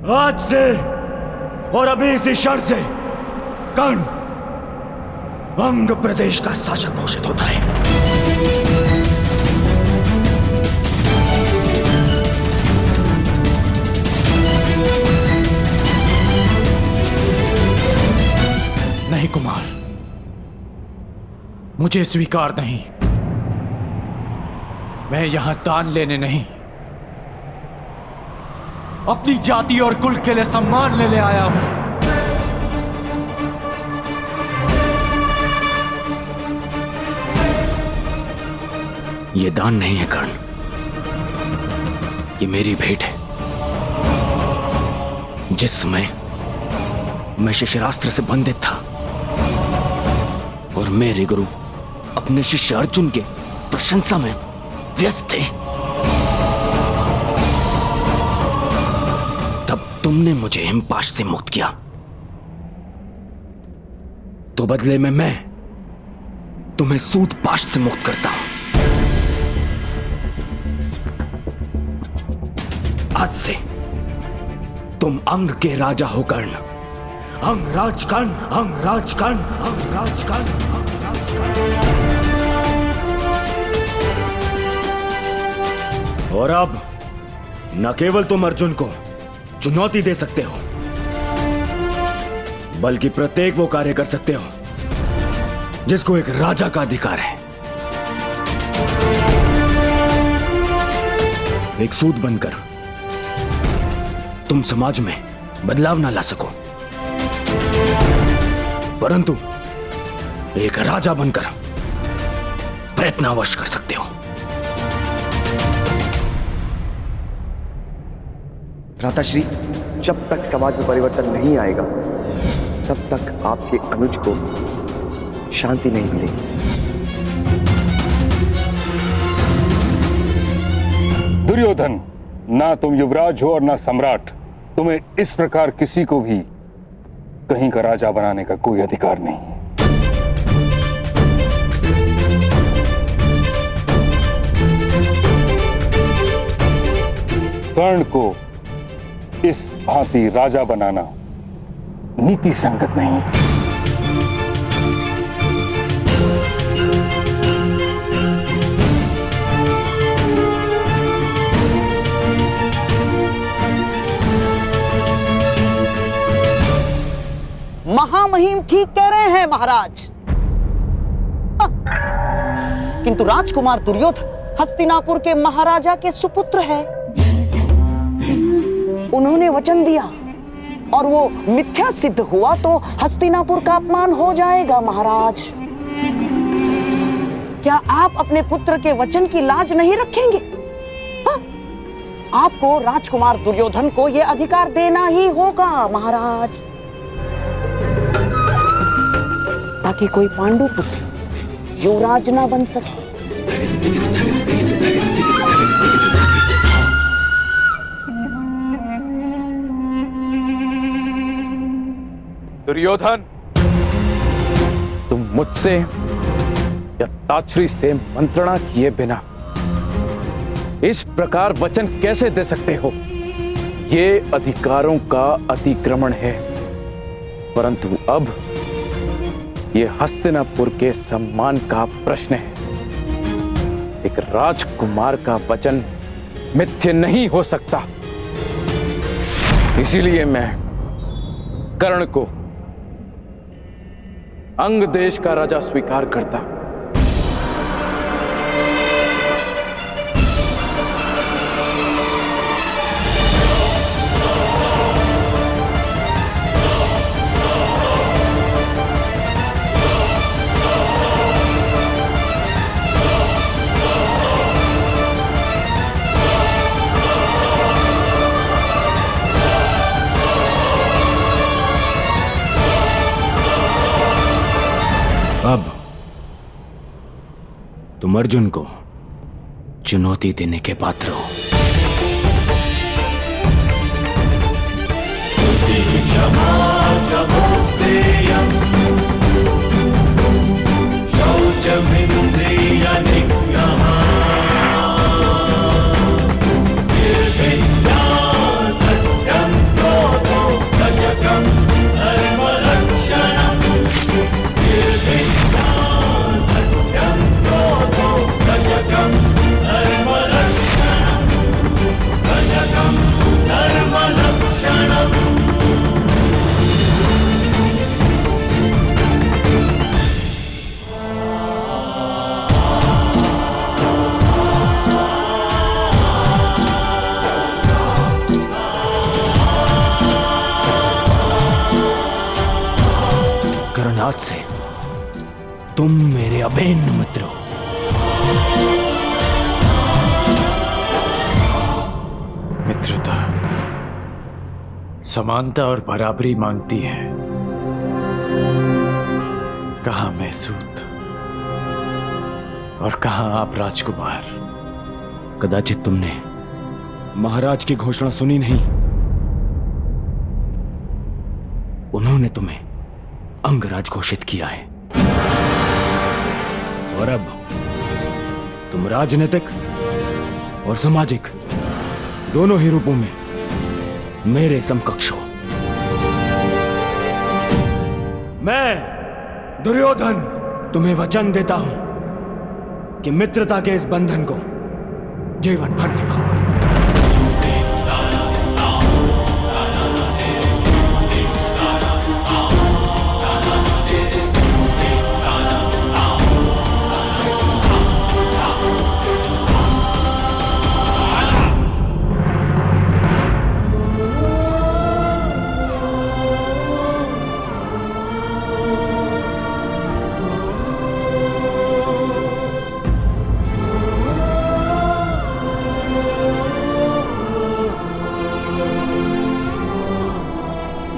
आज से और अभी इसी क्षण से कर्ण अंग प्रदेश का शासक घोषित होता है। नहीं कुमार, मुझे स्वीकार नहीं। मैं यहां दान लेने नहीं, अपनी जाति और कुल के लिए सम्मान लेने आया हूं। यह दान नहीं है कर्ण, ये मेरी भेंट है। जिस समय मैं शिशिरास्त्र से बंधित था और मेरे गुरु अपने शिष्य अर्जुन के प्रशंसा में व्यस्त थे, तब तुमने मुझे हिमपाश से मुक्त किया। तो बदले में मैं तुम्हें सूतपाश से मुक्त करता हूं। आज से तुम अंग के राजा हो कर्ण। अंगराज कर्ण, अंगराज कर्ण, अंगराज कर्ण, अंगराज कर्ण। और अब न केवल तुम अर्जुन को चुनौती दे सकते हो, बल्कि प्रत्येक वो कार्य कर सकते हो जिसको एक राजा का अधिकार है। एक सूत बनकर तुम समाज में बदलाव ना ला सको, परंतु एक राजा बनकर प्रयत्न अवश्य कर सकते हो। भ्राताश्री, जब तक समाज में परिवर्तन नहीं आएगा तब तक आपके अनुज को शांति नहीं मिलेगी। दुर्योधन, ना तुम युवराज हो और ना सम्राट। तुम्हें इस प्रकार किसी को भी कहीं का राजा बनाने का कोई अधिकार नहीं। कर्ण को इस भांति राजा बनाना नीति संगत नहीं। महामहिम ठीक कह रहे हैं महाराज। किंतु राजकुमार दुर्योधन हस्तिनापुर के महाराजा के सुपुत्र है। उन्होंने वचन दिया और वो मिथ्या सिद्ध हुआ तो हस्तिनापुर का अपमान हो जाएगा महाराज। क्या आप अपने पुत्र के वचन की लाज नहीं रखेंगे? आपको राजकुमार दुर्योधन को यह अधिकार देना ही होगा महाराज, ताकि कोई पांडु पुत्र युवराज ना बन सके। दुर्योधन, तुम मुझसे या ताछरी से मंत्रणा किए बिना इस प्रकार वचन कैसे दे सकते हो? ये अधिकारों का अतिक्रमण है। परंतु अब ये हस्तिनापुर के सम्मान का प्रश्न है। एक राजकुमार का वचन मिथ्य नहीं हो सकता। इसीलिए मैं कर्ण को अंग देश का राजा स्वीकार करता। अब तुम अर्जुन को चुनौती देने के पात्र हो। आज से तुम मेरे अभिन्न मित्र हो। मित्रता समानता और बराबरी मांगती है, कहां मैं सूत और कहां आप राजकुमार। कदाचित तुमने महाराज की घोषणा सुनी नहीं। उन्होंने तुम्हें अंगराज घोषित किया है और अब तुम राजनीतिक और सामाजिक दोनों ही रूपों में मेरे समकक्ष हो। मैं दुर्योधन तुम्हें वचन देता हूं कि मित्रता के इस बंधन को जीवन भर निभाऊंगा।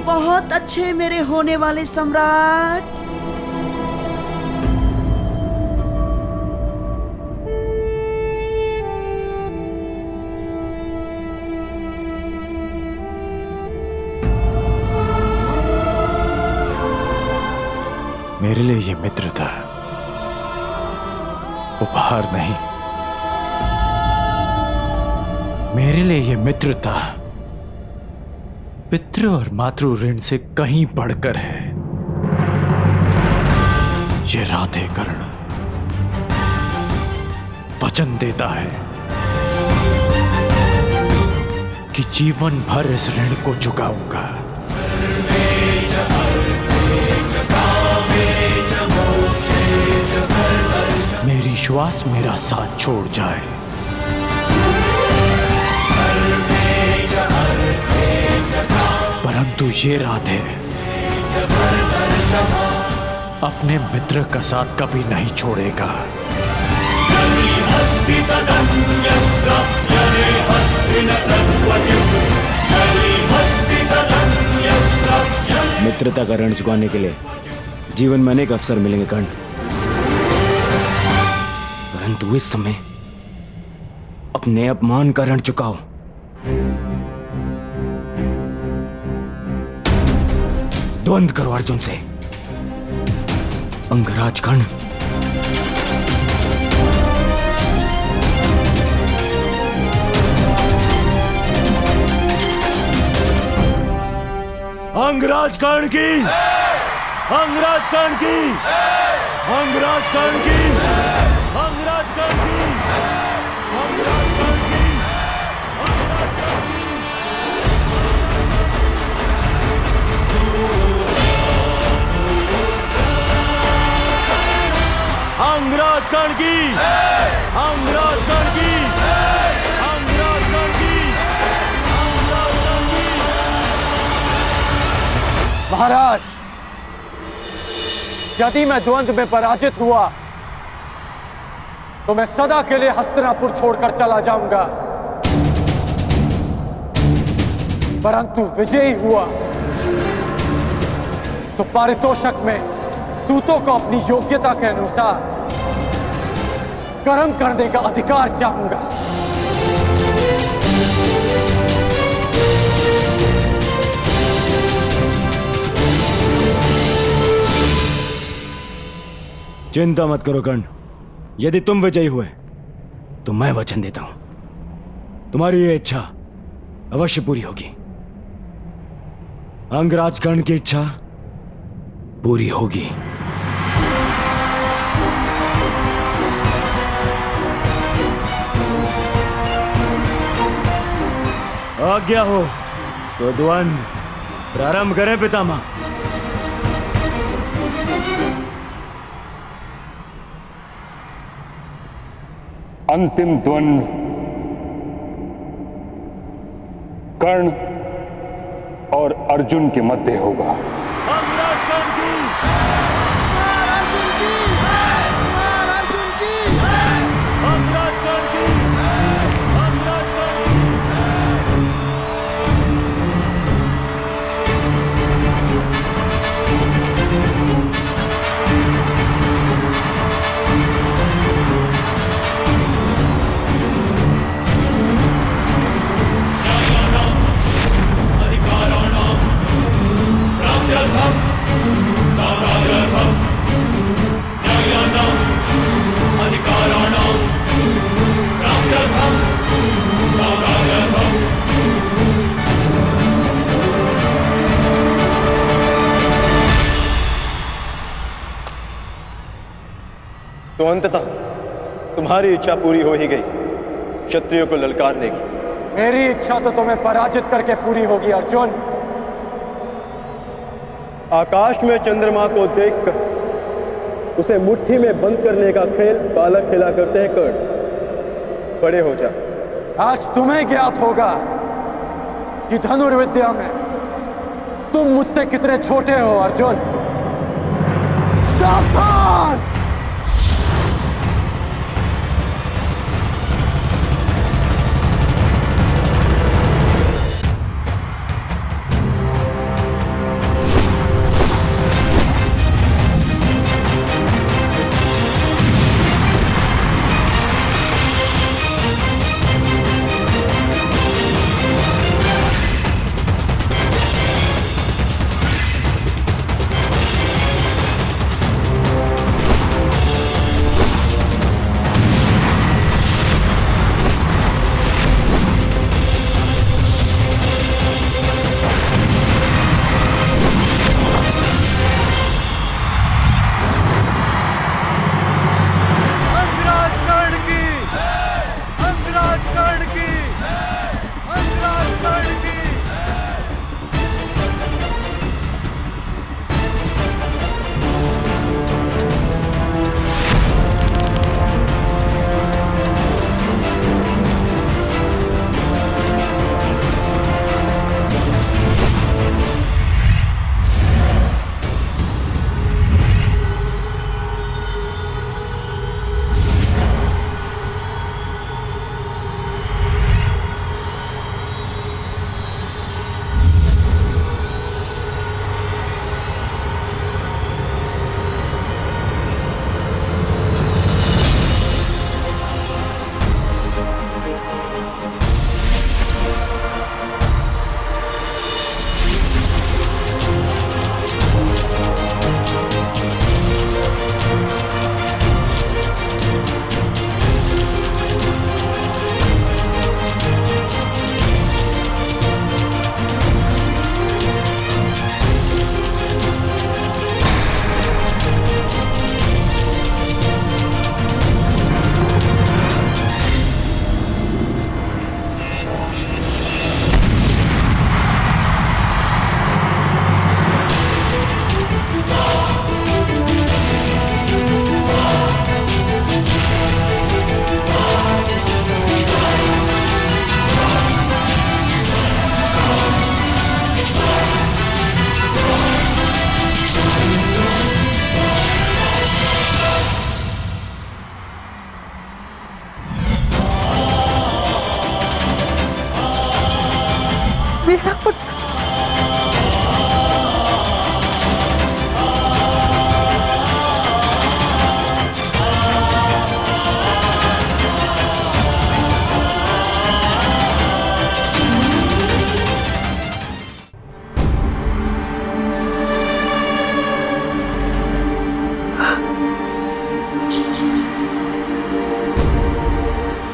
बहुत अच्छे मेरे होने वाले सम्राट। मेरे लिए ये मित्रता उपहार नहीं, मेरे लिए ये मित्रता पितृ और मातृ ऋण से कहीं बढ़कर है। ये राधेकर्ण वचन देता है कि जीवन भर इस ऋण को चुकाऊंगा। मेरी श्वास मेरा साथ छोड़ जाए, परंतु ये राधे अपने मित्र का साथ कभी नहीं छोड़ेगा। मित्रता का ऋण चुकाने के लिए जीवन में अनेक अवसर मिलेंगे कर्ण, परंतु इस समय अपने अपमान का ऋण चुकाओ। द्वंद्व करो अर्जुन से। अंगराज कर्ण अंगराज कर्ण की, अंगराज कर्ण की, अंगराज कर्ण की, अंगराज कर्ण की, अंगराज कर्ण की, अंगराज कर्ण की, अंगराज कर्ण की, अंगराज कर्ण की, अंगराज कर्ण की। महाराज, यदि मैं द्वंद्व में पराजित हुआ तो मैं सदा के लिए हस्तिनापुर छोड़कर चला जाऊंगा, परंतु विजयी हुआ तो पारितोषक में दूतों को अपनी योग्यता के अनुसार कर्म करने का अधिकार चाहूंगा। चिंता मत करो कर्ण, यदि तुम विजयी हुए तो मैं वचन देता हूं तुम्हारी ये इच्छा अवश्य पूरी होगी। अंगराज कर्ण की इच्छा पूरी होगी। आज्ञा हो तो द्वंद्व प्रारंभ करें पितामह। अंतिम द्वंद्व कर्ण और अर्जुन के मध्य होगा। अंगराज कर्ण की तो अंततः तुम्हारी इच्छा पूरी हो ही गई, क्षत्रियों को ललकारने की। मेरी इच्छा तो तुम्हें पराजित करके पूरी होगी अर्जुन। आकाश में चंद्रमा को देखकर उसे मुट्ठी में बंद करने का खेल बालक खेला करते हैं कर्ण। बड़े हो जा। आज तुम्हें ज्ञात होगा कि धनुर्विद्या में तुम मुझसे कितने छोटे हो अर्जुन। सावधान!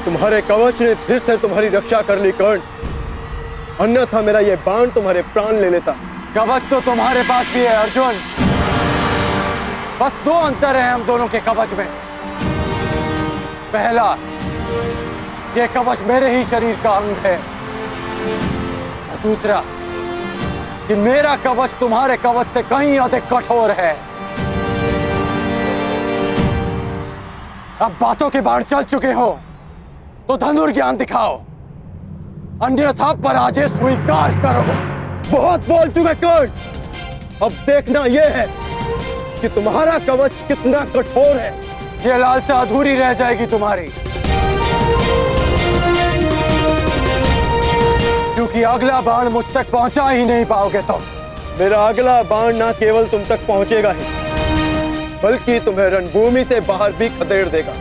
तुम्हारे कवच ने फिर से तुम्हारी रक्षा कर ली कर्ण, अन्यथा मेरा यह बाण तुम्हारे प्राण ले लेता। कवच तो तुम्हारे पास भी है अर्जुन, बस दो अंतर है हम दोनों के कवच में। पहला, ये कवच मेरे ही शरीर का अंग है, और दूसरा कि मेरा कवच तुम्हारे कवच से कहीं अधिक कठोर है। अब बातों के बाढ़ चल चुके हो तो धनुर्ज्ञान दिखाओ, अन्यथा पराजय स्वीकार करो। बहुत बोल चुके कर्ण, अब देखना यह है कि तुम्हारा कवच कितना कठोर है। ये लालसा अधूरी रह जाएगी तुम्हारी, क्योंकि अगला बाण मुझ तक पहुंचा ही नहीं पाओगे तुम। मेरा अगला बाण ना केवल तुम तक पहुंचेगा ही, बल्कि तुम्हें रणभूमि से बाहर भी खदेड़ देगा।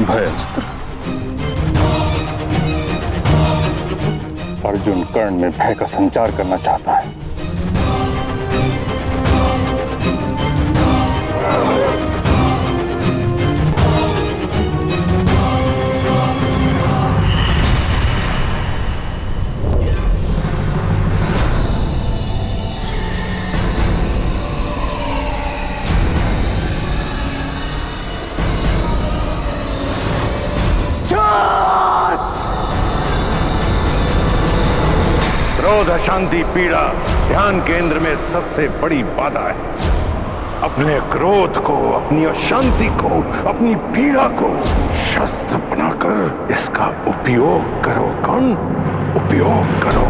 भयस्त्र, अर्जुन कर्ण में भय का संचार करना चाहता है। क्रोध, अशांति, पीड़ा ध्यान केंद्र में सबसे बड़ी बाधा है। अपने क्रोध को, अपनी अशांति को, अपनी पीड़ा को शस्त्र बनाकर इसका उपयोग करो। कर्ण, उपयोग करो।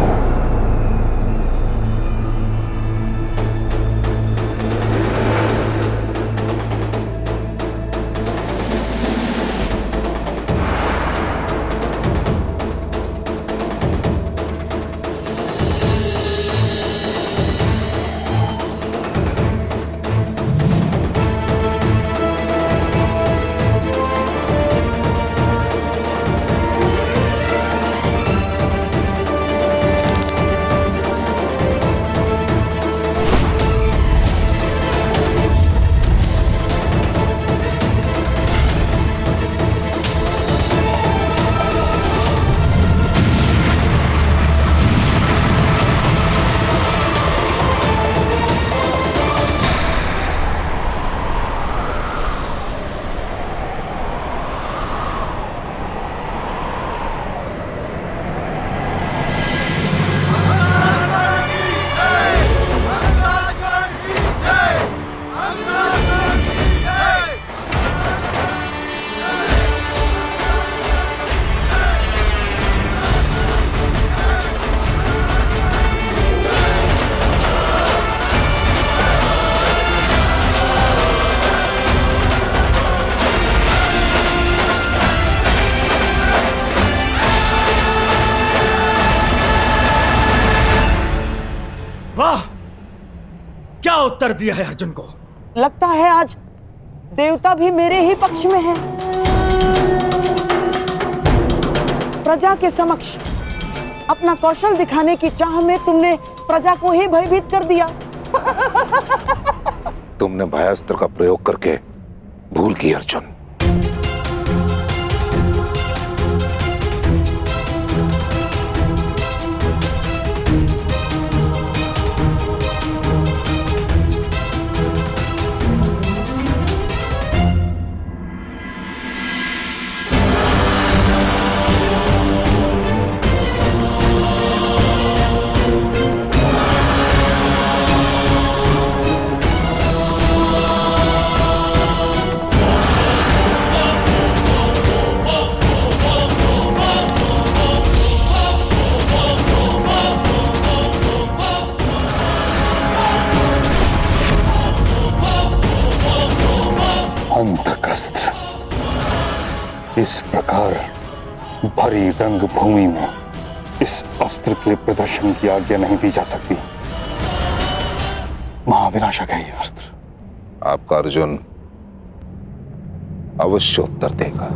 वाह, क्या उत्तर दिया है अर्जुन को। लगता है आज देवता भी मेरे ही पक्ष में है। प्रजा के समक्ष अपना कौशल दिखाने की चाह में तुमने प्रजा को ही भयभीत कर दिया। तुमने भयास्त्र का प्रयोग करके भूल की अर्जुन। अंतकस्त्र इस प्रकार भरी रंग भूमि में इस अस्त्र के प्रदर्शन की आज्ञा नहीं दी जा सकती। महाविनाशक है यह अस्त्र। आपका अर्जुन अवश्य उत्तर देगा।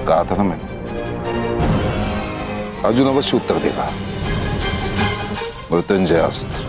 कहा था ना मैंने, अर्जुन अवश्य उत्तर देगा। मृत्युंजय अस्त्र।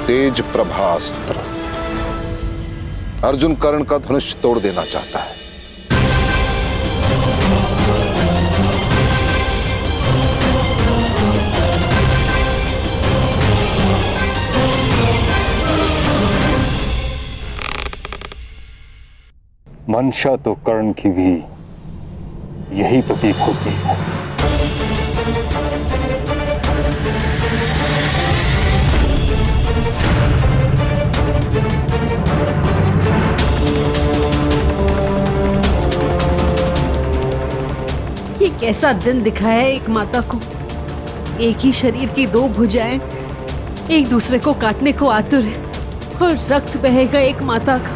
तेज प्रभास्त्र। अर्जुन कर्ण का धनुष तोड़ देना चाहता है। मंशा तो कर्ण की भी यही प्रतीक होती है। ये कैसा दिन दिखाया है एक माता को। एक ही शरीर की दो भुजाएं एक दूसरे को काटने को आतुर है और रक्त बहेगा एक माता का।